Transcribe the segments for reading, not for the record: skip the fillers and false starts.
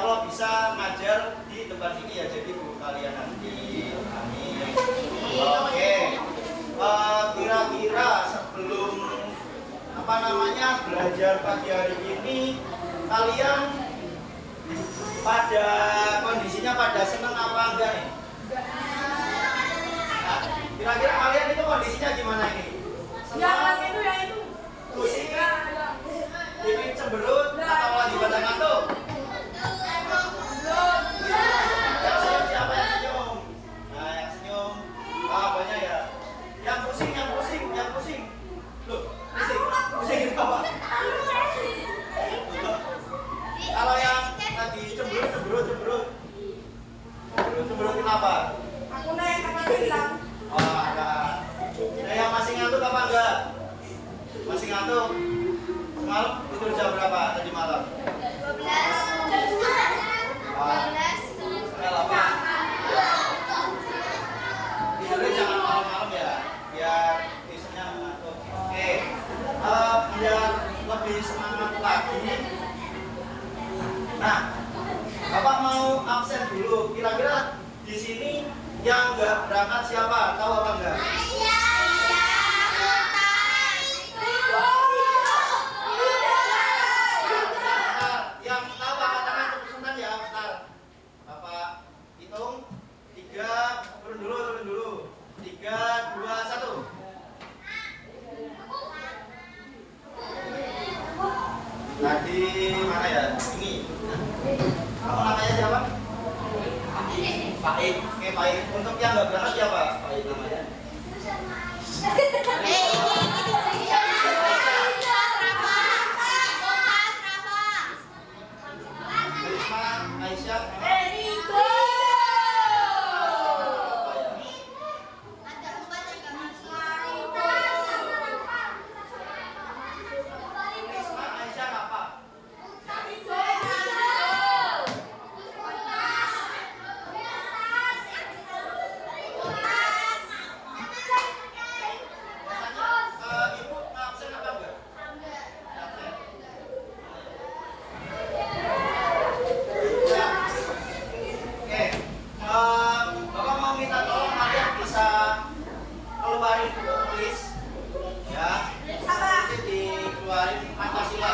Allah bisa ngajar di tempat ini ya, jadi guru kalian nanti. Amin. Oke. Kira-kira sebelum belajar pagi hari ini kalian pada kondisinya pada senang apa enggak nih? Nah, kira-kira kalian itu kondisinya gimana ini? Senang? Yang itu. Pusing? Ini cemberut atau lagi pada ngantuk? Yang senyum siapa yang senyum? Nah, yang senyum. Banyak ya. Yang pusing. Loh, pusing apa? Kalau yang tadi cemberut kenapa? Aku naik kapal hilang. Oh, ada. Nah, yang masih ngantuk apa enggak? Masih ngantuk? Semalam tidur jam berapa tadi malam? 12. Tidurnya jangan malam-malam ya, biar besoknya ngantuk. Oke, biar lebih semangat lagi. Nah, Bapak mau absen dulu. Kira-kira di sini yang nggak berangkat siapa? Tahu apa enggak? Yang tahu angkat tangan cepetan ya, bentar. Bapak hitung 3, turun dulu. 3, 2, 1. Tadi mana ya? Ini. Kamu namanya siapa? Pak Ik. Oke, Pak Ik. Untuk yang nggak berangkat siapa? Pak Ik namanya. Risma, Aisyah, Risma, Aisyah apa? Ibu absen apa enggak? Absen. Ya. Oke, Bapak mau minta tolong kalian bisa keluarin buku tulis, ya. Nanti dikeluarin Pancasila.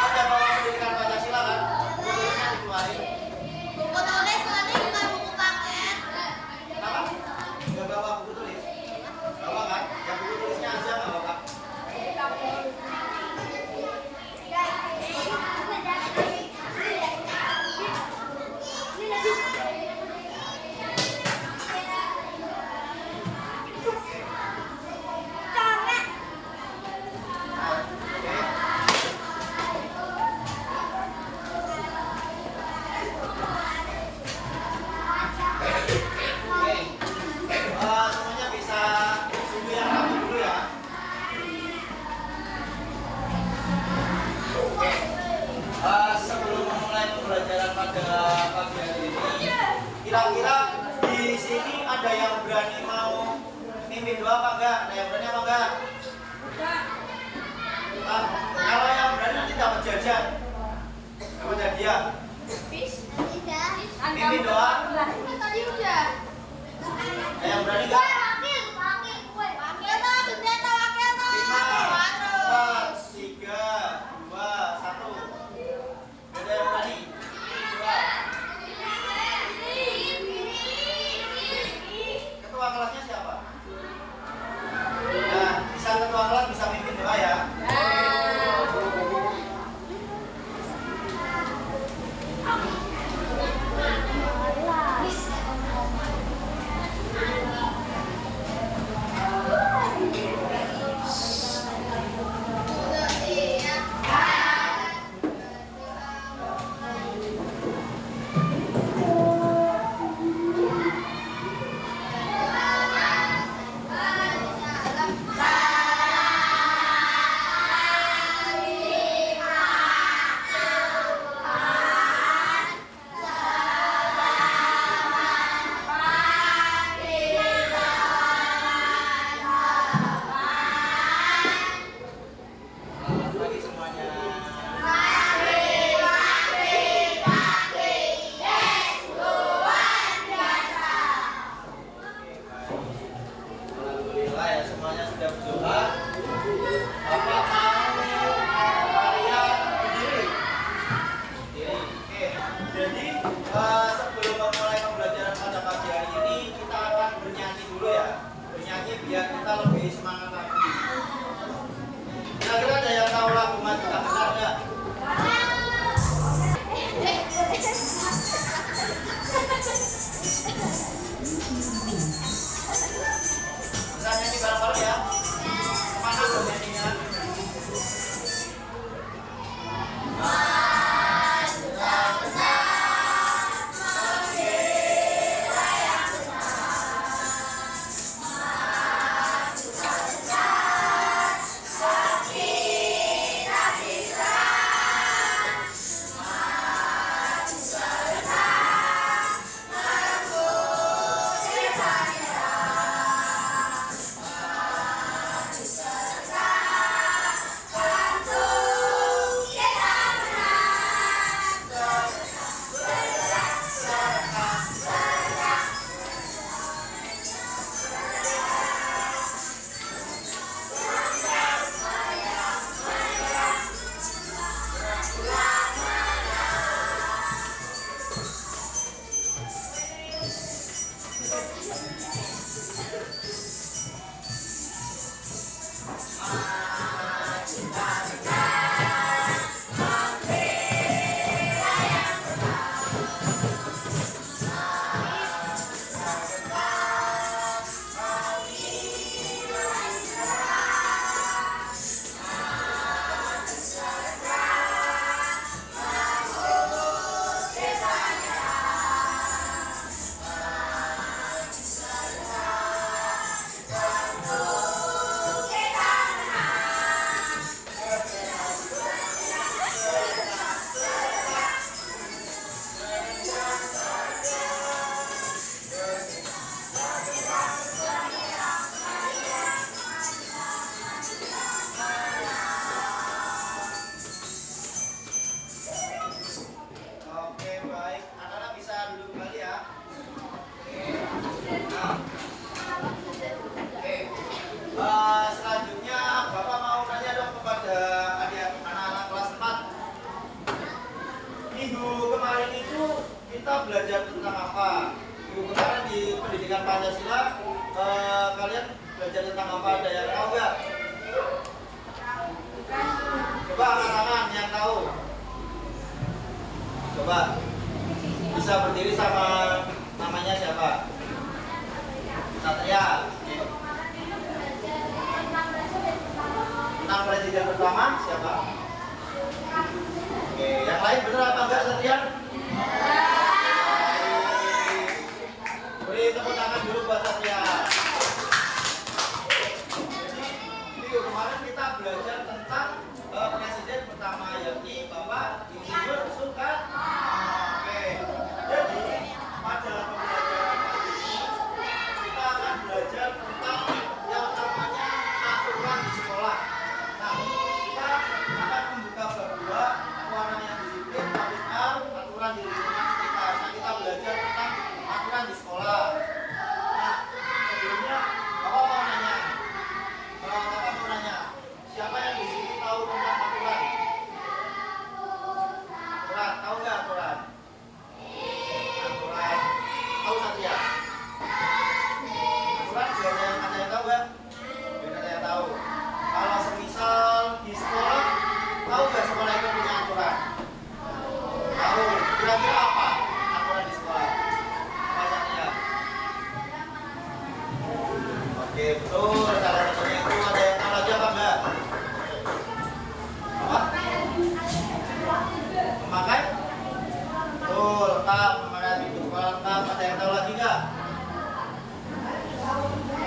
Ada bawa pendidikan Pancasila kan? Buku tulisnya dikeluarin. Kenapa? Nggak bawa buku tulis? Bawa kan? Ya buku tulisnya aja nggak bawa. Semuanya bisa sungguh yang rapi dulu ya. Oke. Sebelum memulai pembelajaran pada pagi hari ini, kira-kira di sini ada yang berani mau mimpin doa apa enggak? Ada yang berani apa enggak? Kalau yang berani nanti dapat jajan, dapat hadiah. Mimpin doa. Ada yang berani enggak? 5, 4, 3, 2, 1. Ada yang berani? 2. Ketua kelasnya siapa? Nah, bisa ketua kelas bisa mimpin doa ya. Sebelum memulai pembelajaran pada pagi hari ini, kita akan bernyanyi dulu ya. Bernyanyi biar kita lebih semangat lagi. Kira-kira ada yang tahu lagu Maju Tak Kenal nggak? Kita nyanyi bareng-bareng ya. Mana dong nyanyinya? Selanjutnya Bapak mau tanya dong kepada anak-anak kelas 4. Minggu kemarin itu kita belajar tentang apa? Minggu kemarin di pendidikan Pancasila kalian belajar tentang apa? Ada yang tahu nggak? Coba angkat-angkat yang tahu. Coba bisa berdiri sama namanya siapa? Satria. Tentang presiden pertama siapa? Oke, yang lain benar apa enggak Satria? Beri tepuk tangan dulu buat Satria. Jadi minggu kemarin kita belajar tentang presiden pertama yakni Bapak Insinyur Soekarno. Oke, jadi pada pembelajaran kali ini kita akan belajar tentang yang namanya aturan di sekolah. Nah, kita akan membuka bab 2 warna yang disiplin, tabit A, aturan di lingkungan sekitar. Nah, kita belajar tentang aturan di sekolah. Nah, sebelumnya Bapak mau nanya, siapa yang di sini tahu tentang aturan? Aturan, tahu nggak aturan? Aturan, tahu Satria? Aturan ada yang tahu nggak? Ada yang tahu. Kalau semisal di sekolah, tahu nggak sekolah itu punya aturan? Tahu. Kira-kira apa aturan di sekolah? Apa Satria? Oke, betul. Salah satunya itu ada yang tahu lagi apa enggak? Apa? Memakai? Betul, lengkap. Memakai pintu sekolah lengkap. Ada yang tahu lagi enggak?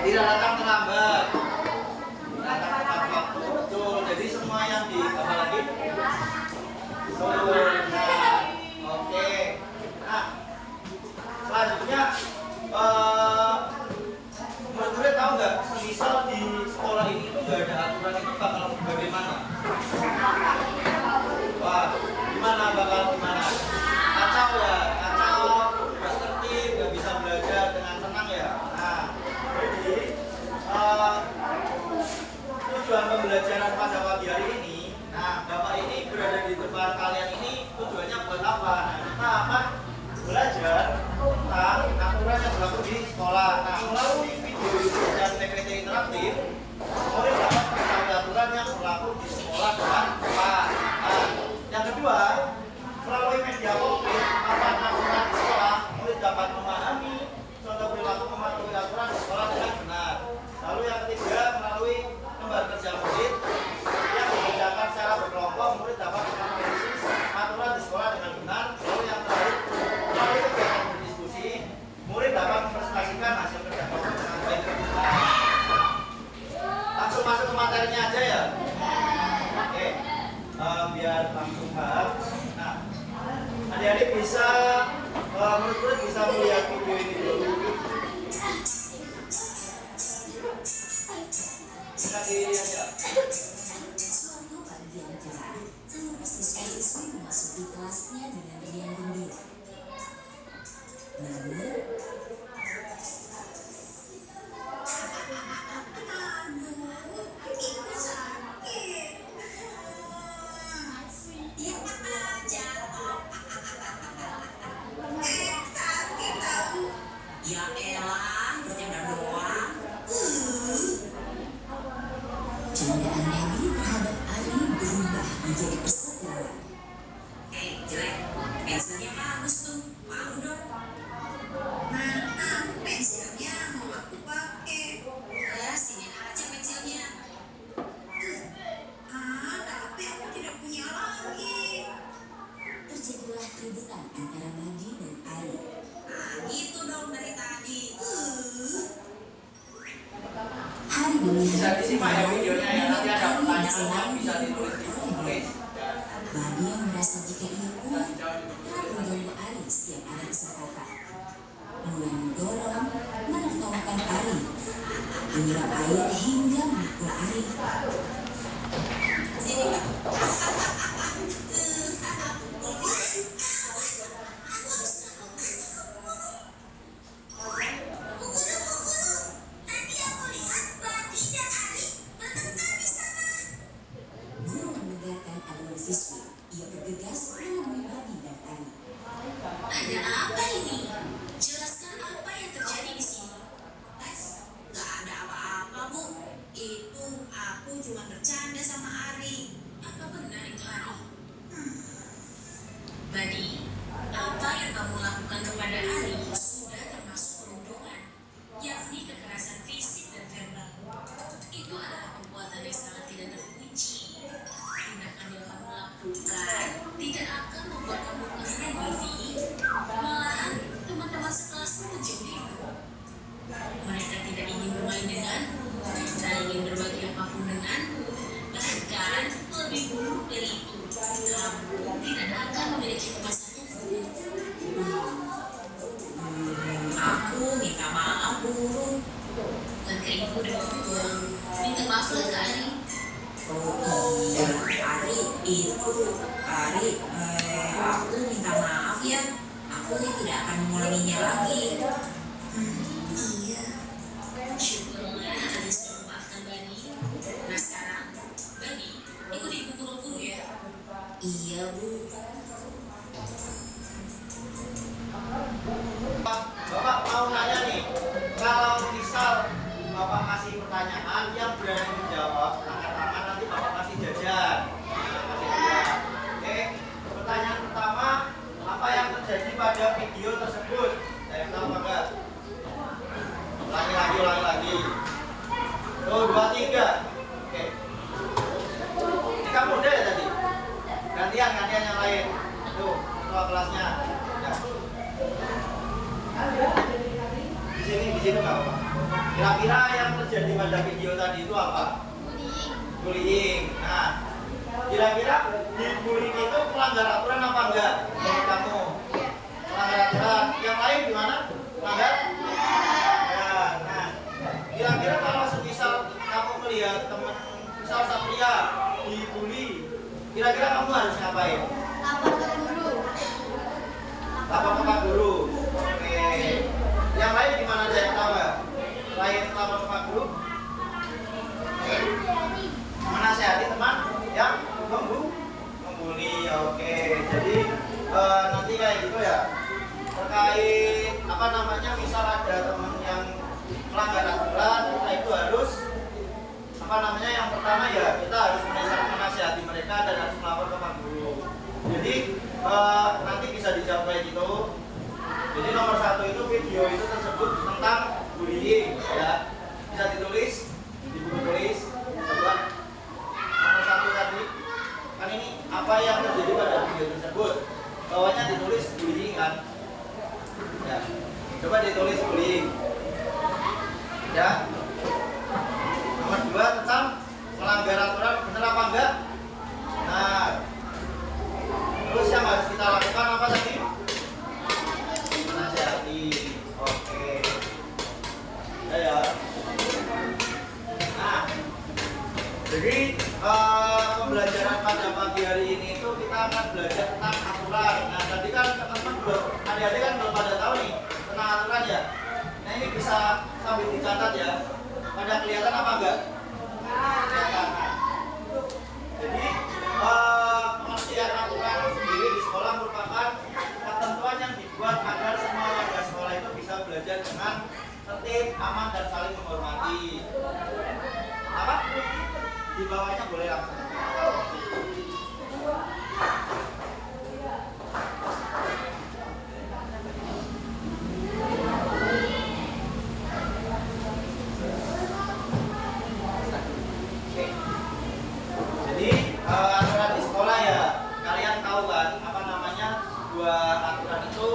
Tidak datang terlambat. Datang tepat waktu. Betul. Jadi semua yang di apa lagi? Betul. Nah, oke. Nah, selanjutnya murid-murid tahu nggak? Misal di sekolah ini tuh nggak ada aturan itu bakal bagaimana? Wah, gimana bakal gimana? Kacau ya, kacau. bisa murid-murid bisa melihat video ini dulu. Bisa dilihat ya. Suatu pagi yang cerah, seluruh siswa-siswi memasuki kelasnya dengan riang gembira. Namun, ya elah, bercanda doang. Candaan Ebi terhadap Ari berubah menjadi perseteruan. Jelek, pensilnya bagus tuh, mau dong. Nah, pensilnya mau aku pakai. Sini aja pensilnya. Tapi aku tidak punya lagi. Terjadilah keributan antara Madi dan Ari. Gitu dong dari tadi. Hari Bisa melihat disimak ya videonya ya, nanti ada pertanyaan yang selalu bisa ditulis di tulis. Madi yang merasa jika ia kuat, kerap mengganggu Ari setiap ada kesempatan. Mulai mendorong, menertawakan Ari, menyiram air hingga memukul Ari. Sini kak. Guru mendengarkan aluan siswi, ia bergegas menemui Madi dan Ari. Ada apa ini? Jelaskan apa yang terjadi di sini. Gak ada apa-apa, Bu. Itu aku cuma bercanda sama Ari. Apa benar itu Ari? Madi, apa yang kamu lakukan kepada Ari sudah termasuk perundungan, yakni kekerasan fisik dan verbal. Itu adalah perbuatan yang sangat tidak terpuji. Tindakan yang kamu lakukan tidak akan membuat kamu keren, Vivi. Malahan teman-teman sekelasmu menjauhimu. Mereka tidak ingin bermain denganmu, tidak ingin berbagi apapun denganmu. Bahkan lebih buruk dari itu, kamu tidak akan memiliki teman satu pun. Aku minta maaf, guru. Bukan ke ibu dan guru. Minta maaf lah ke Ari. Oh iya, Ari, aku minta maaf ya. Aku tidak akan mengulanginya lagi. Iya. Syukurlah Ari sudah memaafkan Bani. Nah sekarang, Bani, ikut ibu guru-guru ya. Iya, Bu. Bapak mau nanya nih, kalau misal Bapak kasih pertanyaan yang berani menjawab, angkat tangan nanti Bapak kasih jajan. Nah, kasih hadiah. Oke, pertanyaan pertama, apa yang terjadi pada video tersebut? Saya tahu apa enggak? Ulangi lagi. Tuh, 2, 3. Oke. Ini kamu udah ya tadi? Gantian yang lain. Tuh, ketua kelasnya. Ya. Di sini nggak apa. Kira-kira yang terjadi pada video tadi itu apa? Bullying. Nah, kira-kira di bullying itu melanggar aturan apa enggak? Menurut kamu? Melanggar aturan. Yang lain gimana? Melanggar? Ya. Nah, kira-kira kalau semisal kamu melihat teman, misal Satria dibully, kira-kira kamu harus ngapain? Lapor ke guru. Lapor ke Pak Guru. Oke. Yang lain gimana aja yang tahu nggak? Lain lapor ke Pak Guru? Menasehati teman yang membuli. Oke. Jadi nanti kayak gitu ya. Terkait apa namanya, misal ada teman yang melanggar aturan, kita itu harus apa namanya, yang pertama ya kita harus menasehati mereka dan harus melapor ke Pak Guru. Jadi nanti bisa dijawab kayak gitu. Jadi nomor 1 itu video itu tersebut tentang bullying ya. Bisa ditulis di buku tulis. Coba nomor 1 tadi kan ini apa yang terjadi pada video tersebut. Bawahnya ditulis bullying kan. Ya. Coba ditulis bullying. Ya. Nomor 2 tentang melanggar aturan, benar apa enggak? Nah, terus yang harus kita lakukan apa tadi? adik-adik kan belum pada tahu nih tentang aturan ya. Nah ini bisa sambil dicatat ya. Pada kelihatan apa enggak? Kelihatan. Jadi pengertian aturan sendiri di sekolah merupakan ketentuan yang dibuat agar semua warga sekolah itu bisa belajar dengan tertib, aman, dan saling menghormati. Apa? Di bawahnya boleh langsung. Jadi aturan di sekolah ya, kalian tahu kan apa namanya, sebuah aturan itu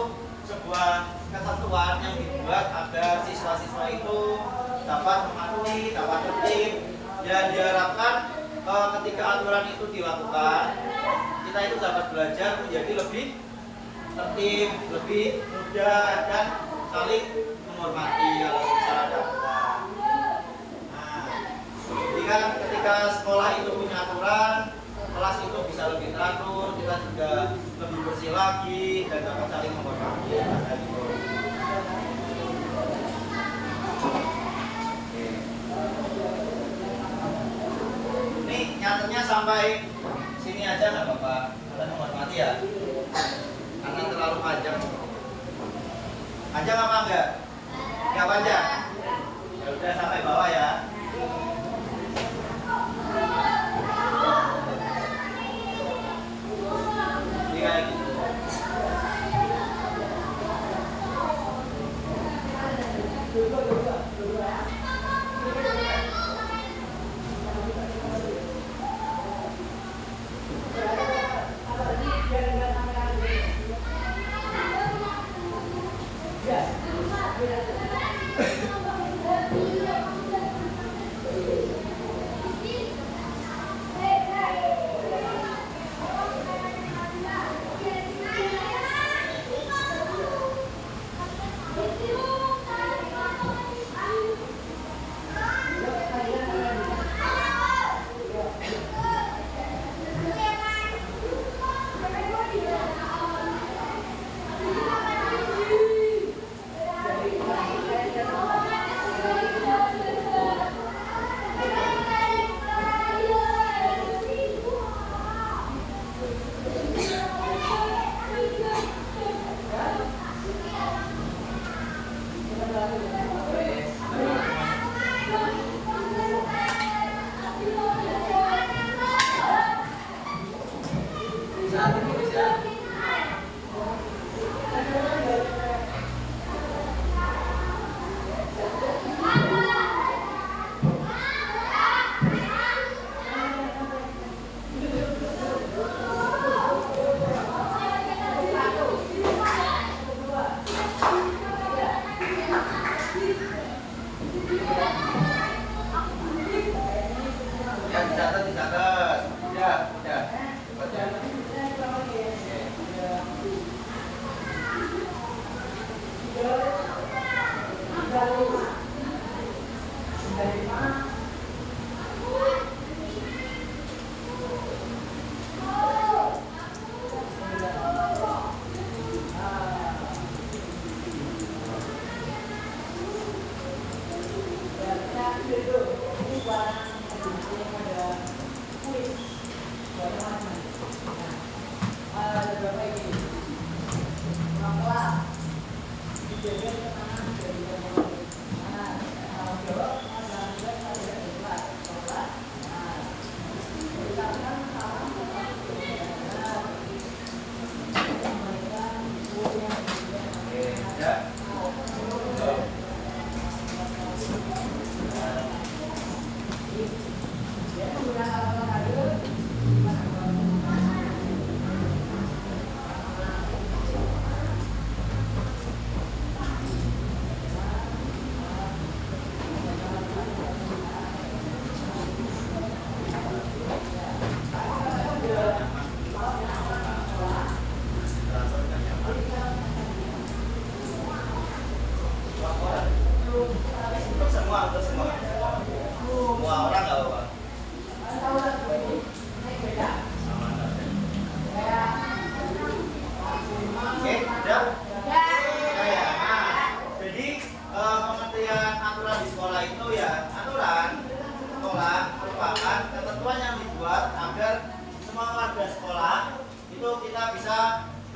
sebuah ketentuan yang dibuat agar siswa-siswa itu dapat mematuhi, dapat tertib. Ya diharapkan ketika aturan itu dilakukan, kita itu dapat belajar menjadi lebih tertib, lebih mudah, dan saling menghormati kalau secara aturan. Nah, jadi kan ketika sekolah itu punya aturan, kelas itu bisa lebih teratur, kita juga lebih bersih lagi dan dapat saling menghormati. Ini nyatetnya sampai sini aja nggak apa-apa, kalian menghormati ya, karena terlalu panjang. Panjang apa enggak? Enggak panjang. Ya udah sampai bawah ya. Ini kayak gitu.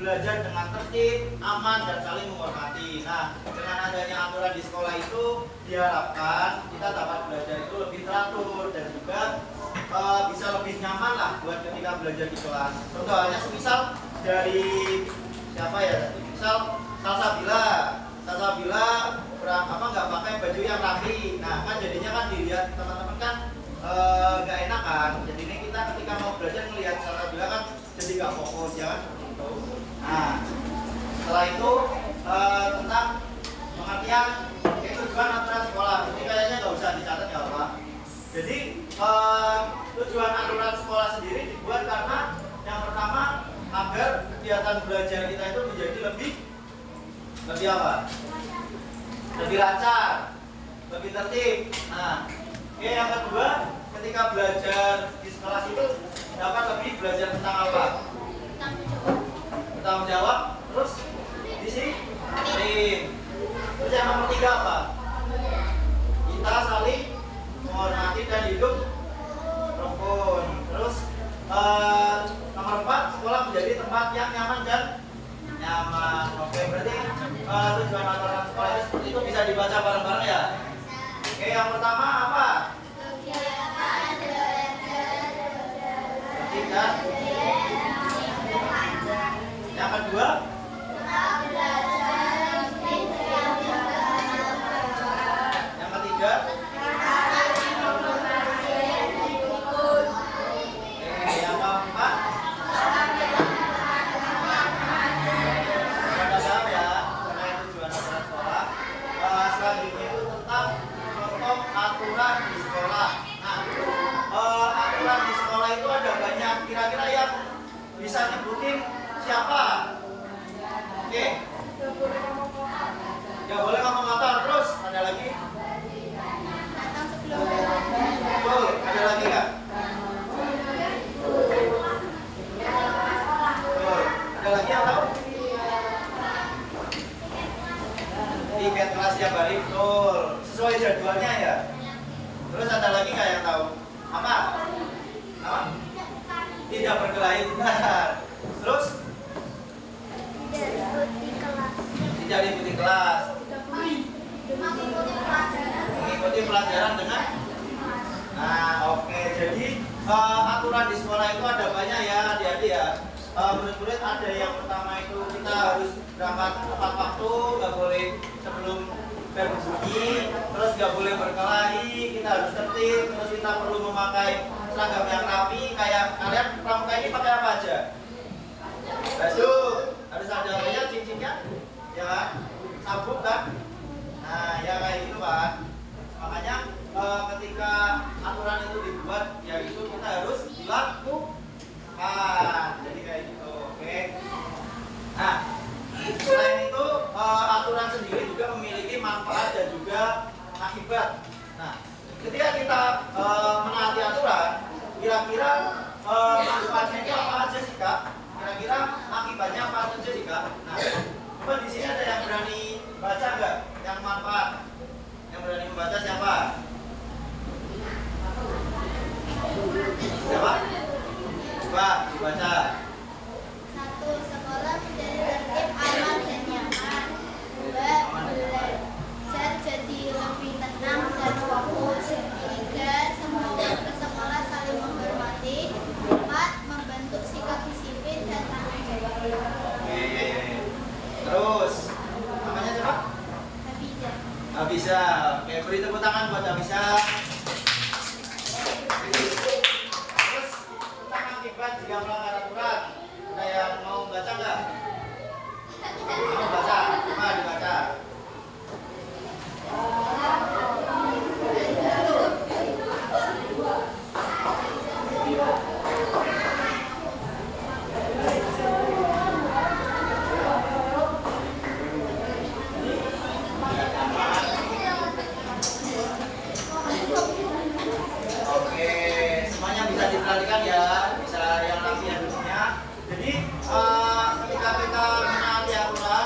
belajar dengan tertib, aman, dan saling menghormati. Nah, dengan adanya aturan di sekolah itu diharapkan kita dapat belajar itu lebih teratur dan juga bisa lebih nyaman lah buat ketika belajar di kelas. Contoh halnya semisal dari siapa ya? Misal Salsabila nggak pakai baju yang rapi. Nah, kan jadinya kan dilihat teman-teman kan nggak enak kan. Jadinya kita ketika mau belajar melihat Salsabila kan jadi nggak fokus ya kan seperti itu. Nah, setelah itu tentang pengertian tujuan aturan sekolah. Ini kayaknya nggak usah dicatat ya Pak. Jadi tujuan aturan sekolah sendiri dibuat karena yang pertama agar kegiatan belajar kita itu menjadi lebih apa? Lebih lancar, lebih tertib. Nah, yang kedua, ketika belajar di sekolah itu dapat lebih belajar tentang apa? Bertanggung jawab. Terus disiplin. Terus yang nomor 3 apa? Kita saling menghormati dan hidup rukun. Terus nomor 4, sekolah menjadi tempat yang nyaman dan nyaman. Oke, berarti tujuan aturan sekolah itu seperti itu, bisa dibaca bareng-bareng ya. Oke, yang pertama apa? Dan yang kedua, yang ketiga, yang keempat, pada saat ya terkait tujuan aturan sekolah. Selanjutnya itu tentang contoh aturan di sekolah. Nah, aturan di sekolah itu ada banyak. Kira-kira yang bisa nyebutin siapa? Oke. Gak boleh ngomong kotor. Terus ada lagi? Betul. Ada lagi nggak? Betul. Ada lagi yang tahu? Tiket kelas tiap hari. Betul. Sesuai jadwalnya ya. Terus ada lagi nggak yang tahu? Apa? Apa? Tidak berkelahi. Benar. Terus? Tidak diikuti kelas. Mengikuti pelajaran dengan. Nah, oke. Jadi aturan di sekolah itu ada banyak ya, adik-adik ya. Murid-murid ada yang pertama itu kita harus berangkat tepat waktu, nggak boleh sebelum berbunyi, terus nggak boleh berkelahi, kita harus tertib, terus kita perlu memakai seragam yang rapi. Kayak kalian pramuka ini pakai apa aja? Baju, harus ada apanya, cincinnya, ya kan? Sabuk kan? Nah, ya kayak gitu kan. Makanya ketika aturan itu dibuat, ya itu kita harus dilakukan. Jadi kayak gitu, oke? Nah, selain itu aturan sendiri juga memiliki manfaat dan juga akibat. Nah, ketika kita menaati aturan, kira-kira manfaatnya itu apa aja sih Kak? Kira-kira akibatnya apa aja sih Kak? Nah, coba di sini ada yang berani baca nggak? Yang manfaat? Yang berani membaca siapa? Siapa? Coba dibaca. 1. Sekolah menjadi tertib, aman, dan nyaman. 2. Belajar jadi lebih tenang dan fokus. 3. Semua warga sekolah saling menghormati. 4. Membentuk sikap disiplin dan tanggung jawab. Terus, namanya siapa? Hafiza. Hafiza. Oke, beri tepuk tangan buat Hafiza. Terus, tentang akibat jika melanggar aturan. Ada yang mau baca nggak? Mau baca? Coba dibaca. Oke, semuanya bisa diperhatikan ya, bisa yang latihan dulunya. Jadi ketika kita menaati aturan,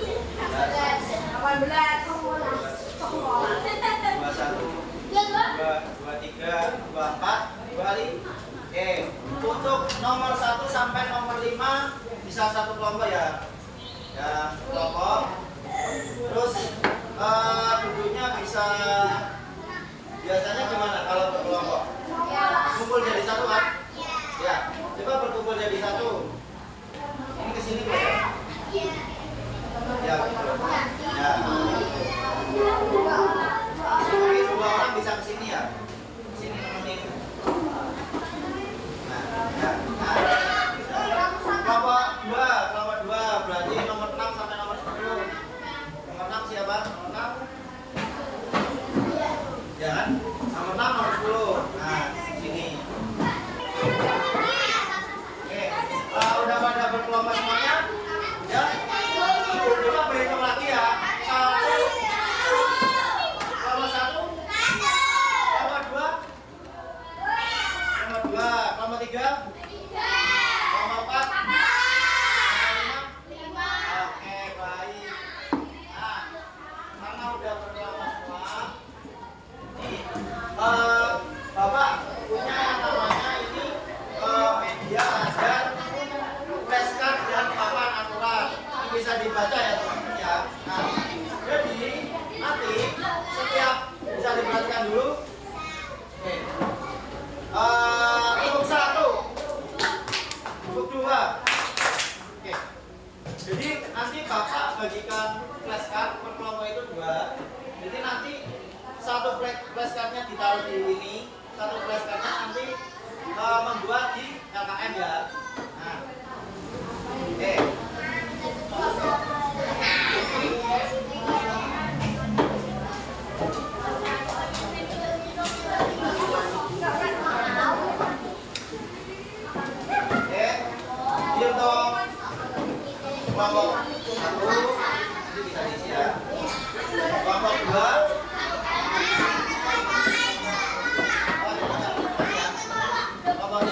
Ya, gitu. Ya. Oke, dua orang bisa ke sini ya. Sini nemenin. Nah, ya. Kelompok dua berarti nomor 6 sampai nomor 10. Nomor 6 siapa? Nomor 6? Ya kan? Nomor 6, nomor 10. Nah, sini. Oke, udah pada berkelompok semuanya? Ya? Coba berhitung lagi ya. 1, kelompok 1, kelompok 2, kelompok 2, kelompok 3, kelompok 4, kelompok 5. Oke, baik. Nah, karena udah berkelompok semua, nih, Bapak punya yang namanya ini media ajar, flashcard dan papan aturan. Ini bisa dibaca ya teman-teman ya. Nah, jadi nanti setiap bisa diperhatikan dulu. Oke. Untuk 1, untuk 2. Oke. Jadi nanti Bapak bagikan flashcard per kelompok itu 2. Jadi nanti satu flashcardnya ditaruh di ini, satu flashcardnya nanti membuat di LKM ya. Nah, oke. Jadi untuk kelompok 1 ini bisa diisi ya. Kelompok 2. Kelompok 3, kelompok 4, kelompok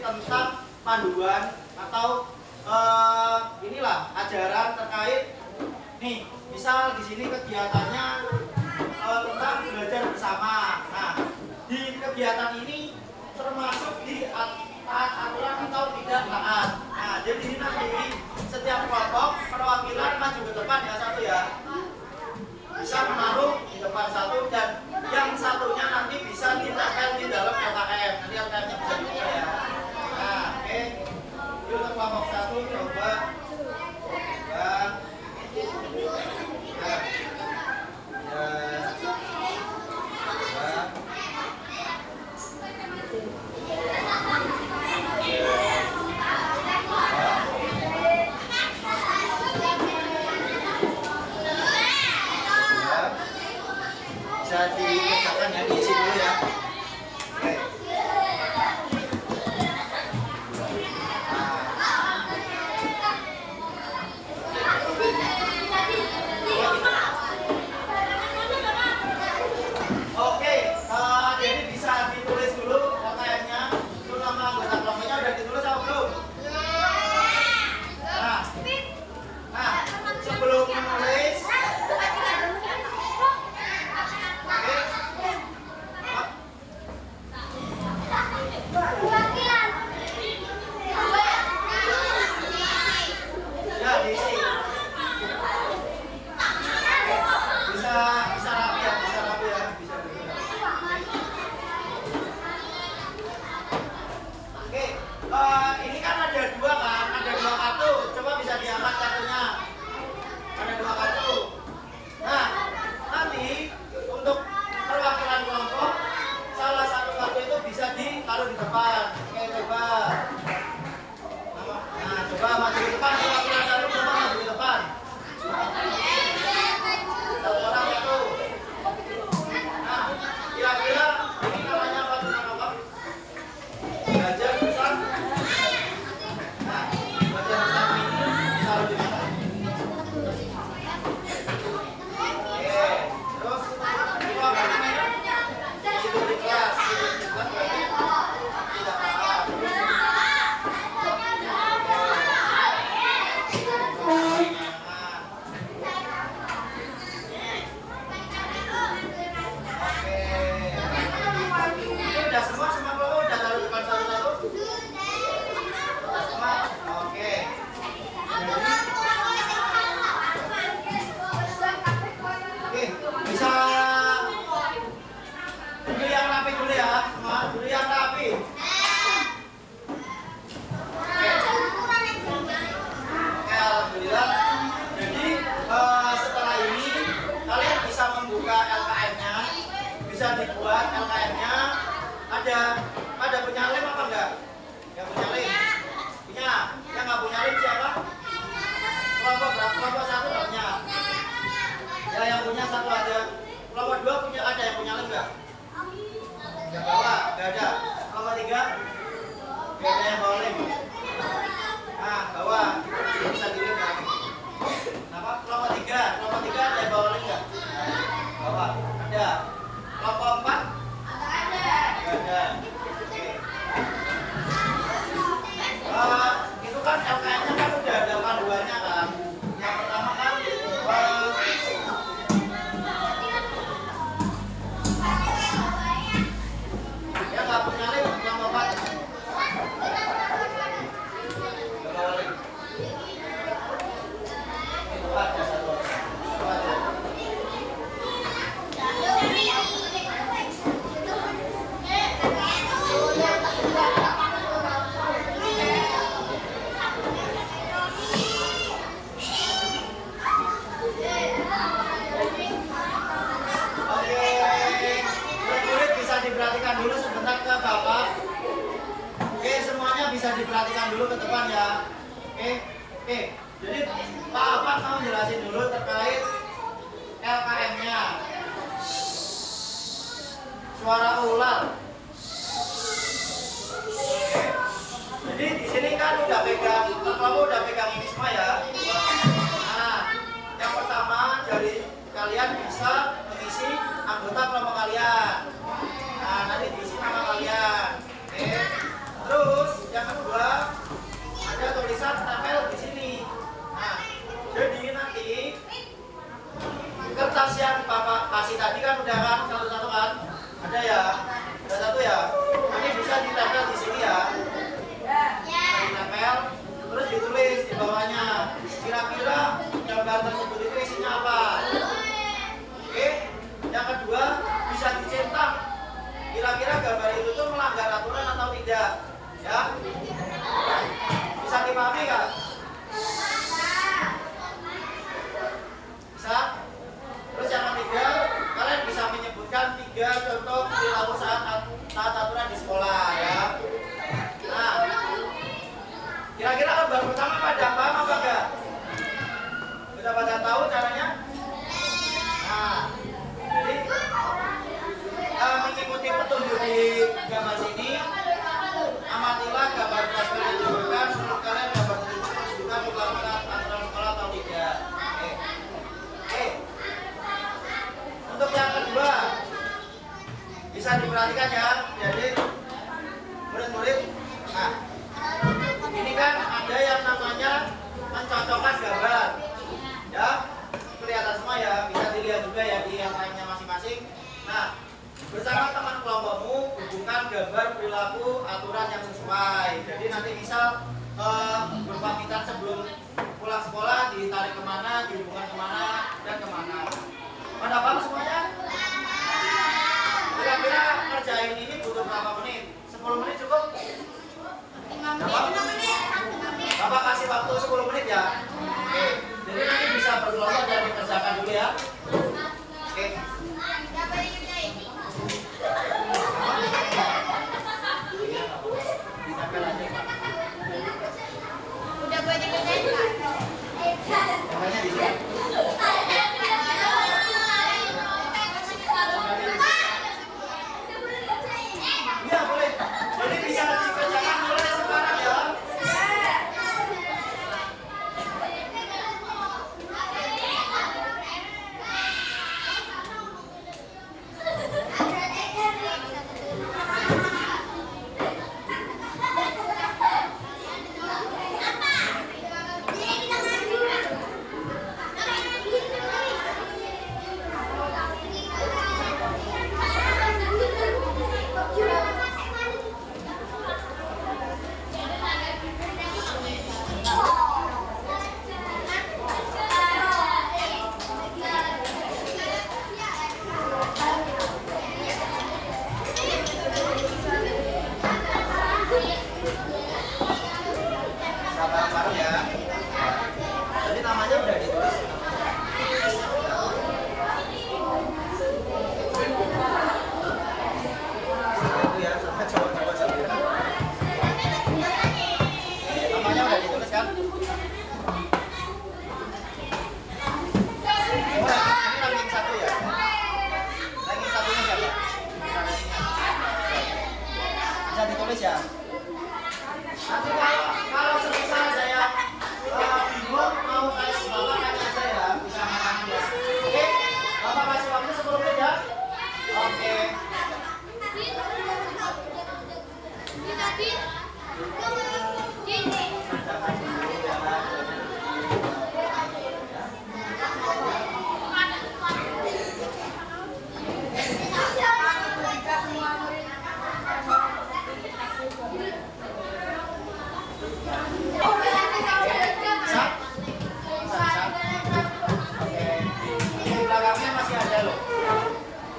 tentang panduan atau inilah ajaran terkait nih, misal di sini kegiatannya tentang belajar bersama. Nah, di kegiatan ini termasuk di taat aturan atau tidak taat. Nah, jadi nanti setiap kelompok perwakilan maju ke depan ya, satu ya, bisa menaruh di depan satu, dan yang satunya nanti bisa ditempel di dalam LKM. Nanti LKM-nya bisa dibuka ya. Nah, oke. Yuk untuk kelompok 1 coba. Bisa dikerjakan ya, diisi dulu ya. Oke. Oke, jadi bisa ditulis dulu LKM-nya. Itu nama anggota kelompoknya udah ditulis atau belum? Nah, sebelum menulis, Ya, yang punya satu aja. Kelompok 2 punya ada yang punya lem nggak? Yang bawah nggak ada. Kelompok 3 nggak ada yang bawa lem. Nah, bawah bisa dilem ya. Kenapa? Kelompok 3 ada yang bawa lem nggak? Bawah ada. Kelompok 4 nggak ada. Oke. Itu kan LKM-nya kan udah ada panduannya kan. Yang pertama kan ya nggak punya lem kelompok 4 nggak bawa lem. Itu ada satu. Itu ada. Murid-murid bisa diperhatikan dulu sebentar ke Bapak. Oke, semuanya bisa diperhatikan dulu ke depan ya. Oke. Jadi Pak Afan mau jelasin dulu terkait LKM-nya. Suara ular. Jadi di sini kan udah pegang, kamu udah pegang ini semua ya. Nah, yang pertama dari kalian bisa mengisi anggota kelompok kalian. Nah, nanti diisi nama kalian. Oke. Terus yang kedua ada tulisan tempel di sini. Nah, jadi nanti kertas yang Bapak kasih tadi kan udah kan satu-satu kan? Ada ya? Ada satu ya? Nanti bisa ditempel di sini ya. Ditempel, terus ditulis di bawahnya. Kira-kira gambar tersebut itu isinya apa? Oke. Yang kedua bisa dicetak. Kira-kira gambar itu tuh melanggar aturan atau tidak? Ya? Bisa dipahami nggak? Bisa? Terus yang ketiga, kalian bisa menyebutkan 3 contoh perilaku saat aturan di sekolah ya. Nah, kira-kira gambar pertama pada paham apa enggak? Sudah pada tahu caranya? Nah, jadi mengikuti petunjuk di gambar sini, amatilah gambar flashcard yang diberikan. Menurut kalian gambar tersebut menunjukkan melanggar aturan sekolah atau tidak? Oke. Untuk yang kedua, bisa diperhatikan ya. Jadi murid-murid, nah ini kan ada yang namanya mencocokkan gambar, ya kelihatan semua ya. Bisa dilihat juga ya di yang lainnya masing-masing. Nah, bersama teman kelompokmu hubungkan gambar perilaku aturan yang sesuai. Jadi nanti misal berpamitan sebelum pulang sekolah ditarik kemana, dihubungkan kemana dan kemana. Pada paham semuanya? Kira-kira ngerjain ini butuh berapa menit? 10 menit cukup? 5 menit. Bapak kasih waktu 10 menit ya. Oke. Jadi nanti bisa berkelompok dan dikerjakan dulu ya. Oke. Udah boleh dikerjain Pak? Makanya di sini.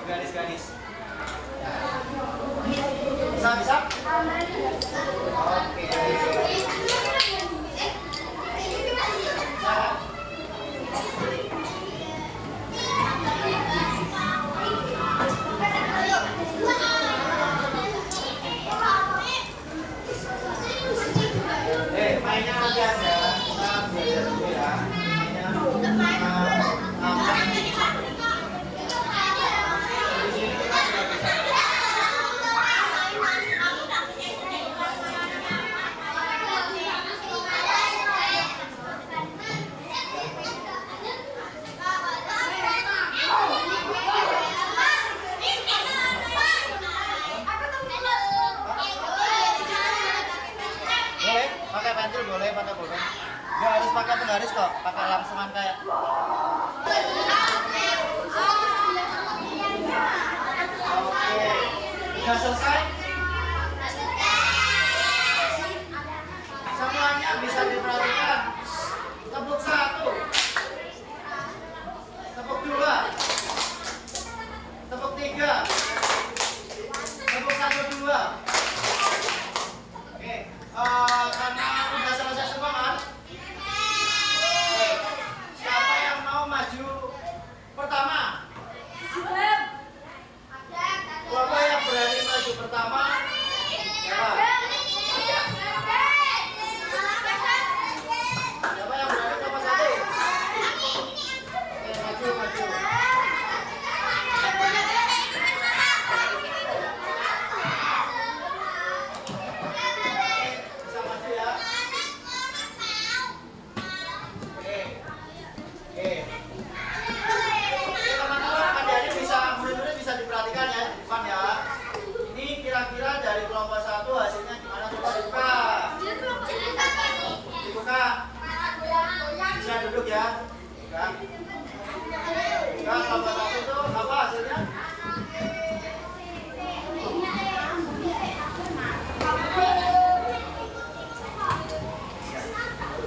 garis-garis. Bisa? Oke. Mainnya nanti aja. Kita belajar dulu ya. Pakai pensil boleh, pakai boleh. Gak harus pakai penggaris kok, pakai langsungan kayak. Oke, udah selesai? Semuanya bisa diperhatikan. Tepuk 1, tepuk 2, tepuk 3, tepuk 1, 2. Oke, karena udah selesai semua kan? Siapa yang mau maju pertama? Siapa yang berani maju pertama? Siapa? Siapa yang berani nomor 1? Oke, maju. Kira-kira dari kelompok 1 hasilnya gimana? Coba dibuka. Dibuka. Bisa duduk ya. Buka. Kelompok 1 itu apa hasilnya?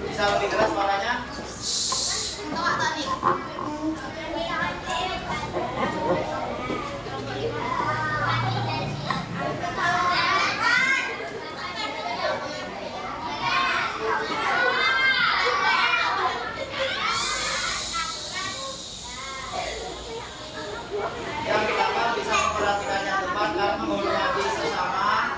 Bisa lebih keras suaranya? Yang pertama bisa memperhatikan yang depan karena menghormati sesama.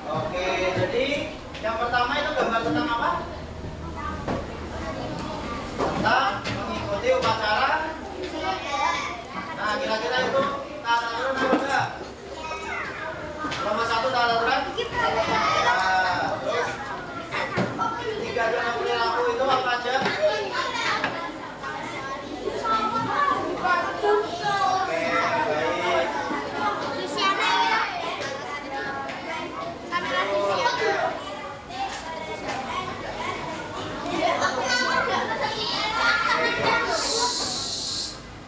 Oke, jadi yang pertama itu gambar tentang apa? Tentang mengikuti upacara. Nah, kira-kira itu tata aturan apa enggak? Nomor 1 tata aturan. Nah, terus 3 zona perilaku itu apa aja? Oke, baik.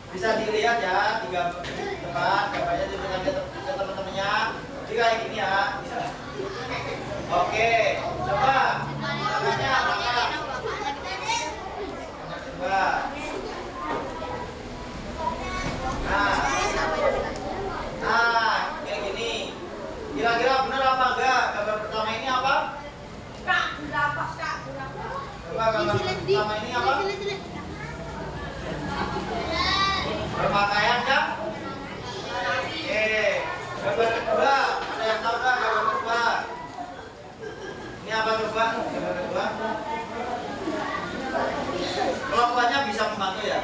Bisa dilihat ya, 3 depan, gambarnya ditunjukkan ke teman-temannya. Jadi kayak gini ya. Oke, coba tangannya angkat. Coba. Nah, kayak gini. Kira-kira benar apa enggak? Gambar pertama ini apa? Coba gambar pertama ini apa? Berpakaian kan? Oke. Gambar kedua, ada yang tahu nggak gambar kedua? Ini apa coba? Gambar kedua. Kelompoknya bisa membantu ya.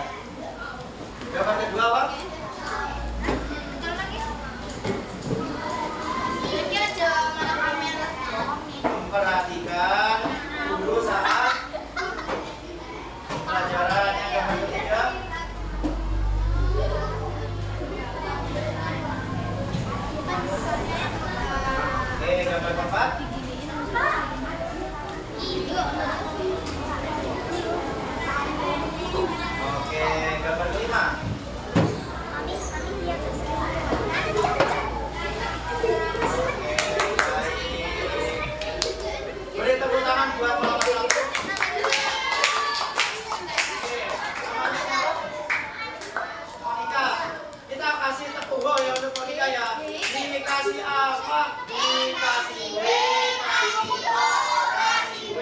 Gambar kedua apa? Memperhatikan dulu saat pelajaran. Yang gambar ketiga. Oke, gambar keempat. Oke, gambar kelima. Dikasih apa? Dikasih W, kasih O, kasih W.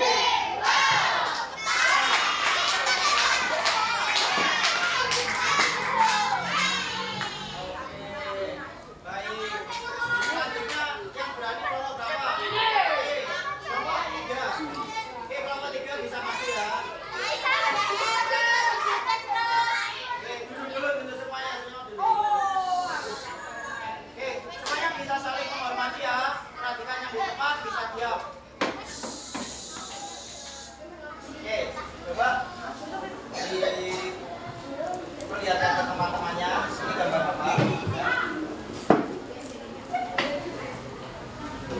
Perlihatkan ke teman-temannya, ini gambar apa?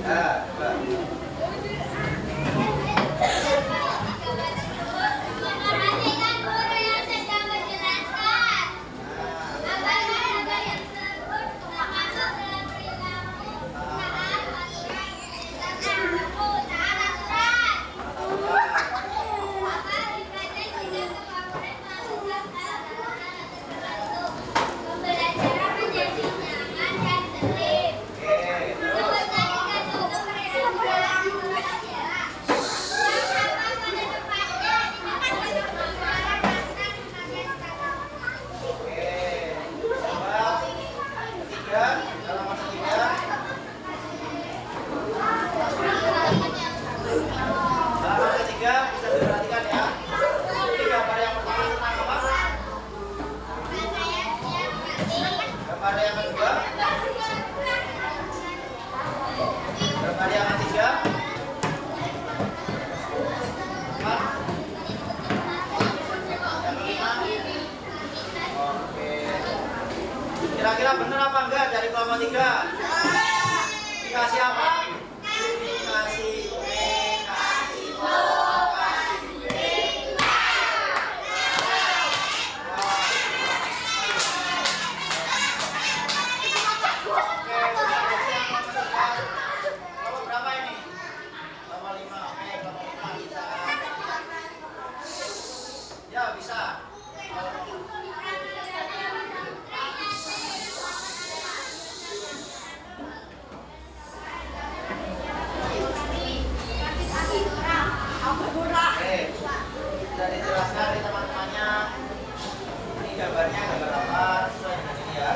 Nah, coba. Kira-kira benar apa enggak dari kelompok 3? Dikasih apa? Dikasih W, kasih O, kasih W. Kelompok berapa ini? Kelompok 5. Oke, kelompok 5 bisa. Ya, bisa. Sudah dijelaskan dari teman-temannya. Ini gambarnya gambar apa? Sesuai dengan ini ya.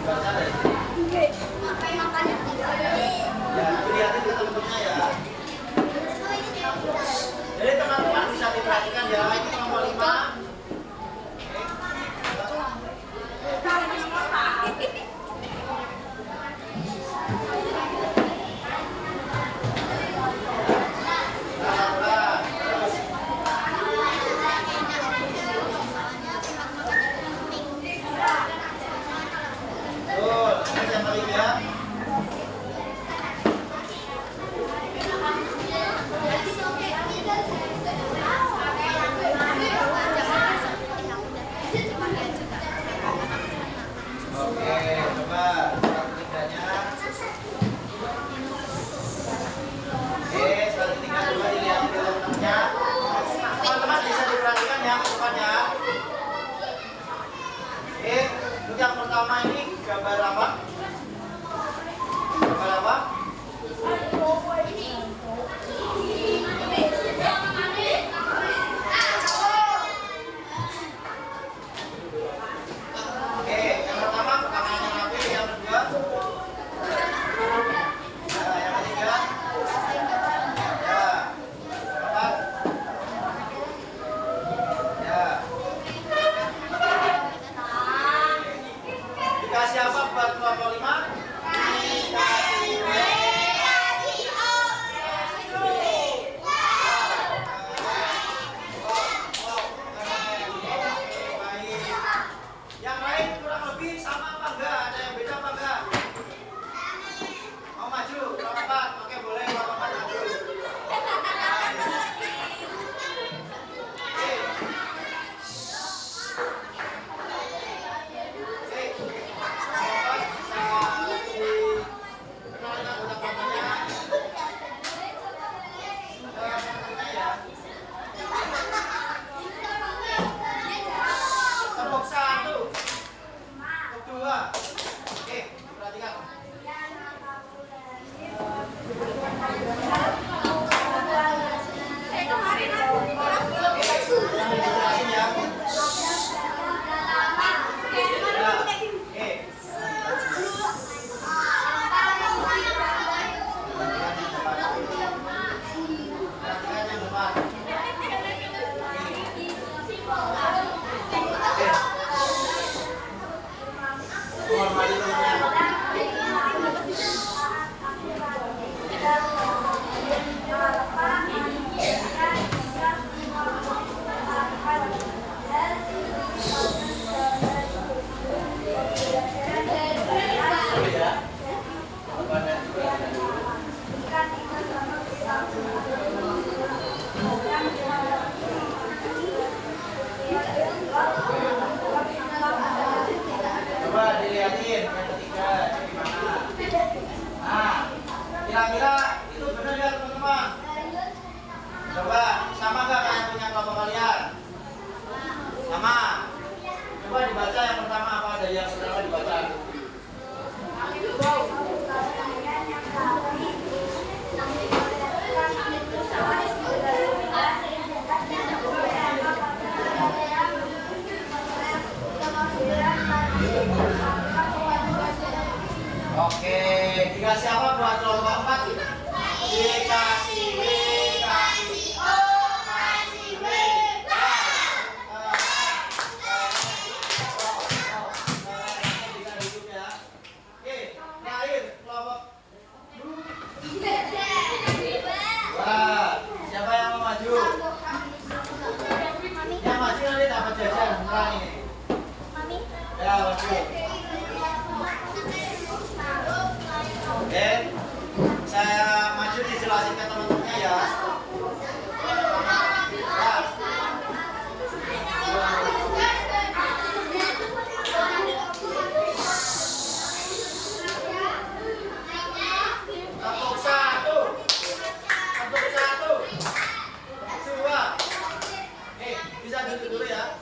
Baca dari sini. Ya, dilihatin ke teman-temannya ya. Jadi teman-teman bisa diperhatikan ya. Ini kelompok 5. Yang pertama ini gambar apa? Gambar apa? Oke, yang pertama pertanyaannya apa? Yang kedua? Nah, yang ketiga? Ya. Keempat? Ya. Dikasih apa buat kelompok 5? Dikasih W, kasih O, kasih W. Baik. Yang lain kurang lebih sama apa enggak? Ada yang beda apa enggak? Mau maju? Kelompok 4? Oke, boleh kelompok 4 maju. Bisa Hormati temennya. Coba dilihatin yang ketiga ini gimana. Nah, kira-kira itu benar ya teman-teman? Coba sama gak kayak punya kelompok kalian? Sama. Coba dibaca yang pertama apa aja yang pertama dibaca. Oke, dikasih apa buat kelompok 4? Dikasih W, kasih O, kasih W. Bisa hidup ya. Oke, terakhir kelompok. Wah, siapa yang mau maju? Yang maju nanti dapat jajan murah ini. Ya, maju. Oke, saya maju dijelasin ke teman-temannya ya. Tepuk satu, tepuk satu, dua. Bisa duduk dulu ya.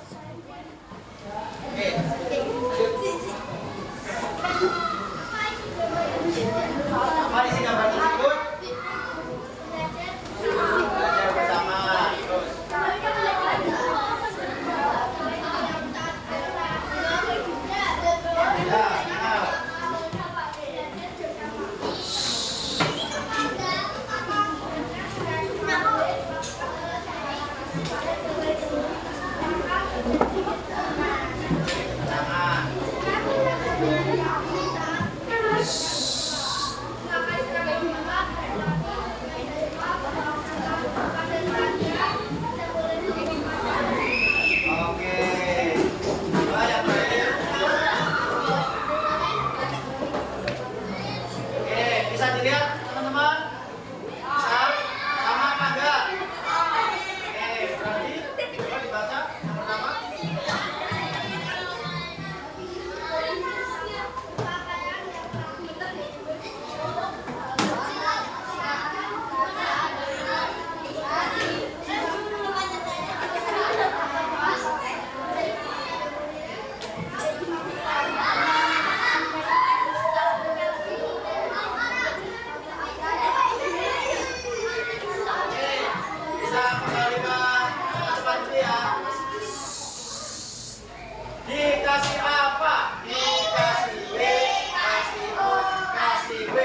Oke. Apa isi gambar tersebut? Belajar bersama. Terus. Ya, nah. Dikasih apa? Dikasih W, kasih O, kasih W.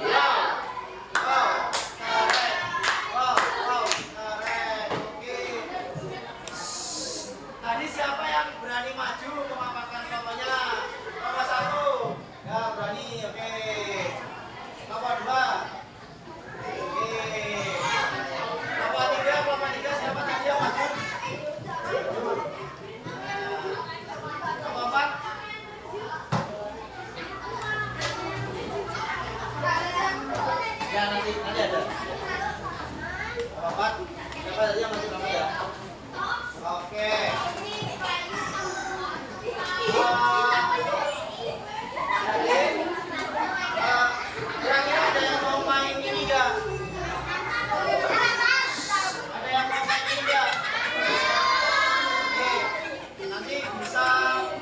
Wow, keren. Wow, keren. Oke. Tadi siapa yang berani maju memaparkan kelompoknya? Nomor 1. Ya, berani. Oke. Nomor 2. Oke. Nomor 3 siapa tadi yang maju? Ya nanti ada. Apa? Siapa tadi yang masih lama ya? Oke. Jadi, kira-kira ada yang mau main ini nggak? Ada yang mau main ini nggak? Oke. Nanti bisa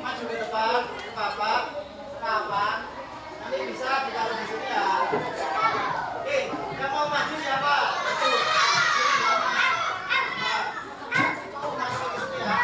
maju ke depan, ke papan. Nanti bisa ditaruh di sini ya. Oke, yang mau maju siapa? Maju. Maju ke sini ya.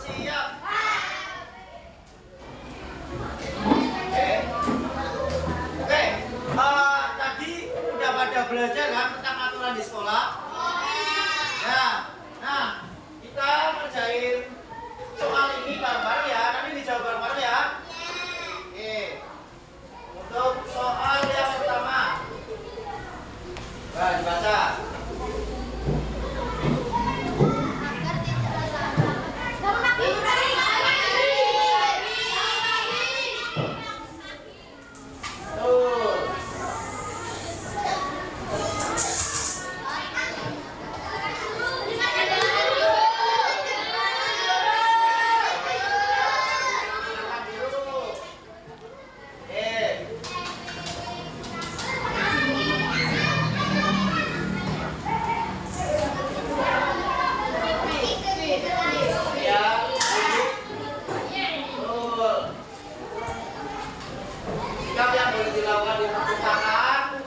siap. Oke, tadi udah pada belajar kan tentang aturan di sekolah? Ya, nah kita ngerjain soal ini bareng-bareng ya. Nanti dijawab bareng-bareng ya. Oke, untuk soal yang pertama, dibaca. Sikap yang boleh dilakukan di perpustakaan.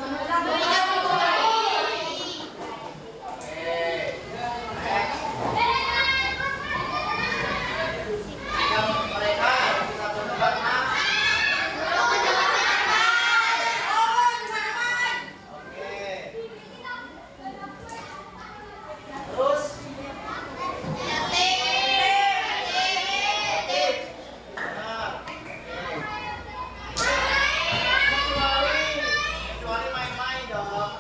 Sikap mereka di satu tempat. Terus kecuali main-main dong.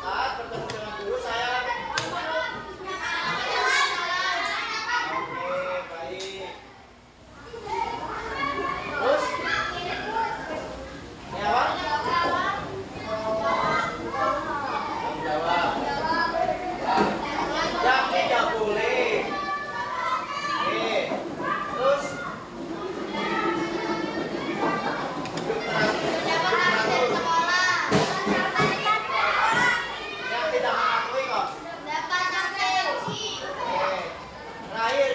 Saat bertemu dengan guru saya. Oke, baik. Terus ini apa? Jawab. Yang tidak boleh. Oke. Terus yang tidak mengakui kok. Terakhir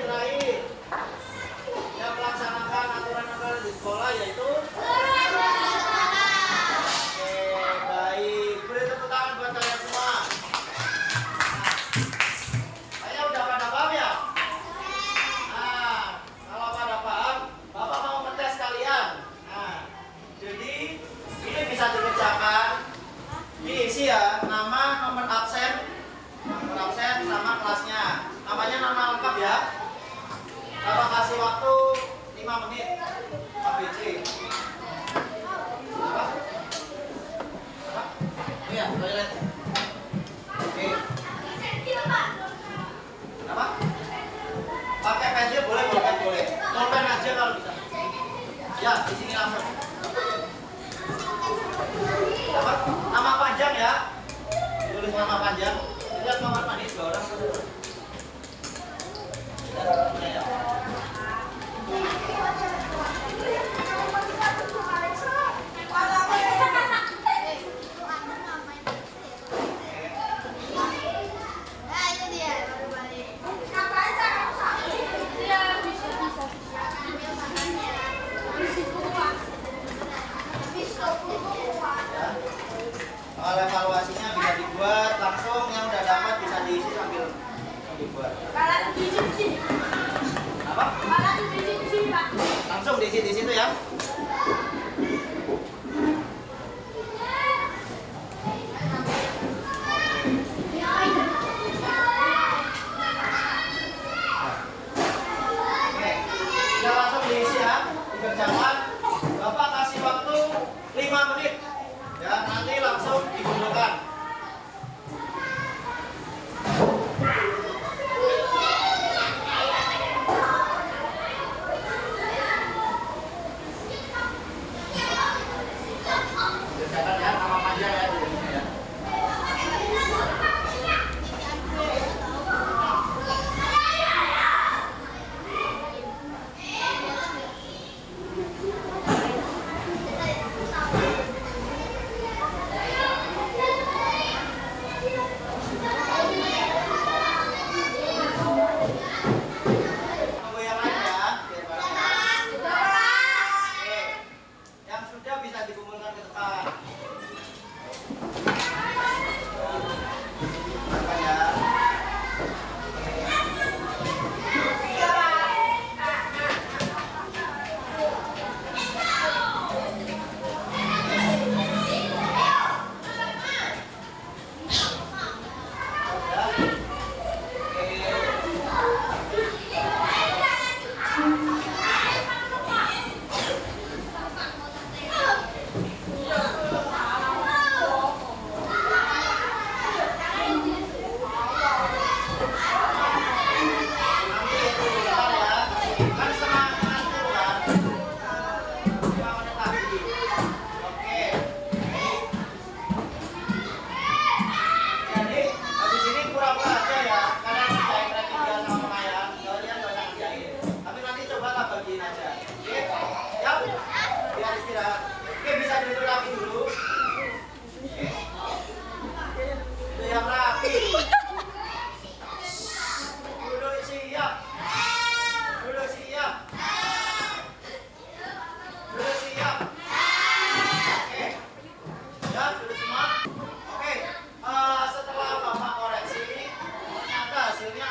yang melaksanakan aturan-aturan di sekolah yaitu. Oke, baik. Beri tepuk tangan buat kalian semua. Saya udah pada paham ya? Nah, kalau pada paham, Bapak mau ngetes kalian. Nah, jadi ini bisa dikerjakan. Diisi ya, nama, nomor absen sama kelasnya. Namanya nama lengkap ya. Bapak kasih waktu 5 menit. ABC. Apa? Oh ya, toilet. Oke. Apa? Pakai pensil boleh, boleh. Pulpen aja kalau bisa. Ya, di sini langsung. Apa? Nama panjang ya. Tulis nama panjang. Lihat nomor manis 2 orang. Ya. Kalau evaluasinya bisa dibuat langsung, yang udah dapat bisa diisi sambil dibuat. Apa? Langsung diisi di situ ya. Oke, bisa langsung diisi ya, dikerjakan. Bapak kasih waktu 5 menit. Ya, nanti langsung digunakan.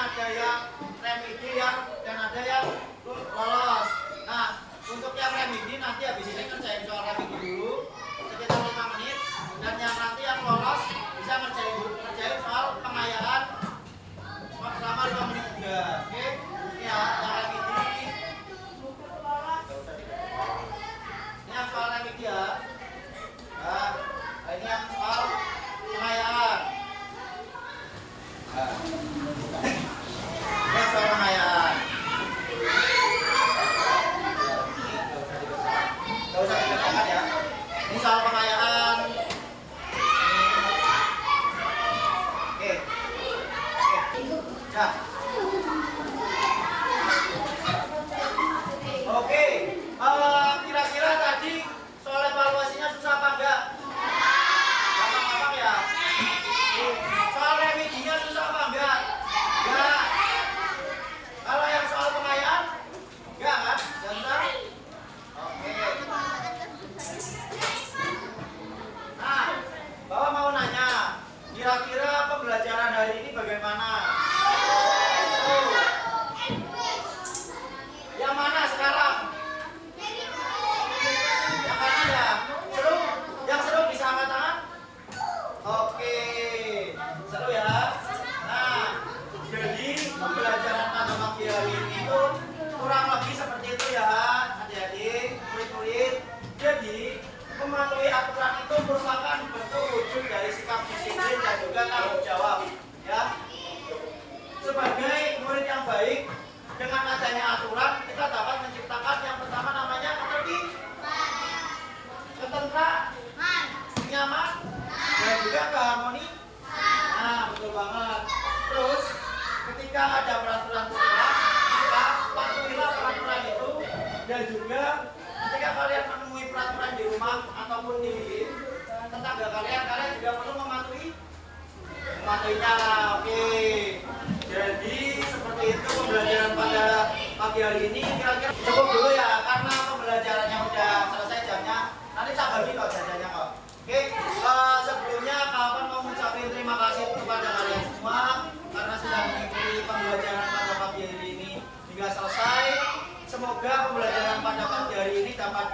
ada yang remedi dan ada yang lolos. Nah, untuk yang remedi nanti habis ini kerjain soal remedi dulu sekitar 5 menit, dan yang nanti yang lolos bisa kerjain soal pengayaan selama 5 menit juga. Oke, ini ya yang remedi. Ini yang soal remedi ya. Nah, ini yang soal pengayaan. Nah, ini yang soal pengayaan. Gak usah dikerjakan ya. Ini soal pengayaan. Oke. Nah. Oke. Kira-kira tadi soal evaluasinya susah apa enggak? Gampang-gampang ya. Soal remedinya susah apa enggak? Enggak. Kalau yang soal pengayaan, enggak kan? Susah. Oke. Nah, Bapak mau nanya, kira-kira pembelajaran hari ini bagaimana? Oh. Yang mana sekarang? Yang mana ya? Seru? Yang seru bisa angkat tangan? Oke, seru ya. Nah, jadi pembelajaran pada pagi hari ini itu kurang lebih seperti itu ya, adik-adik, murid-murid. Jadi mematuhi aturan itu merupakan bentuk wujud dari sikap disiplin dan juga tanggung jawab. Ya, sebagai murid yang baik, dengan adanya aturan kita dapat menciptakan yang pertama namanya ketentraman, nyaman, dan juga keharmoni. Nah, betul banget. Terus ketika ada peraturan maka patuhilah peraturan itu, dan juga ketika kalian menemui peraturan di rumah ataupun di tetangga kalian juga perlu mematuhinya. Oke. Jadi seperti itu pembelajaran pada pagi hari ini. Kira-kira cukup dulu ya, karena pembelajarannya udah selesai jamnya. Nanti saya bagi kok jajannya kok. Oke. Sebelumnya kapan mau mengucapkan terima kasih kepada kalian semua karena sudah mengikuti pembelajaran pada pagi hari ini hingga selesai. Semoga pembelajaran pada pagi hari ini dapat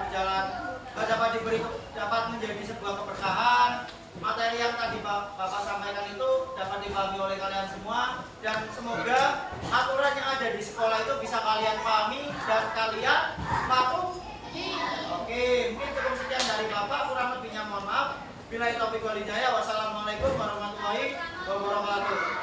menjadi sebuah keberkahan. Materi yang tadi Bapak sampaikan itu dapat dipahami oleh kalian semua, dan semoga aturan yang ada di sekolah itu bisa kalian pahami dan kalian patuhi. Oke, mungkin cukup sekian dari Bapak, kurang lebihnya mohon maaf. Billahi taufiq wal hidayah. Wassalamualaikum warahmatullahi wabarakatuh.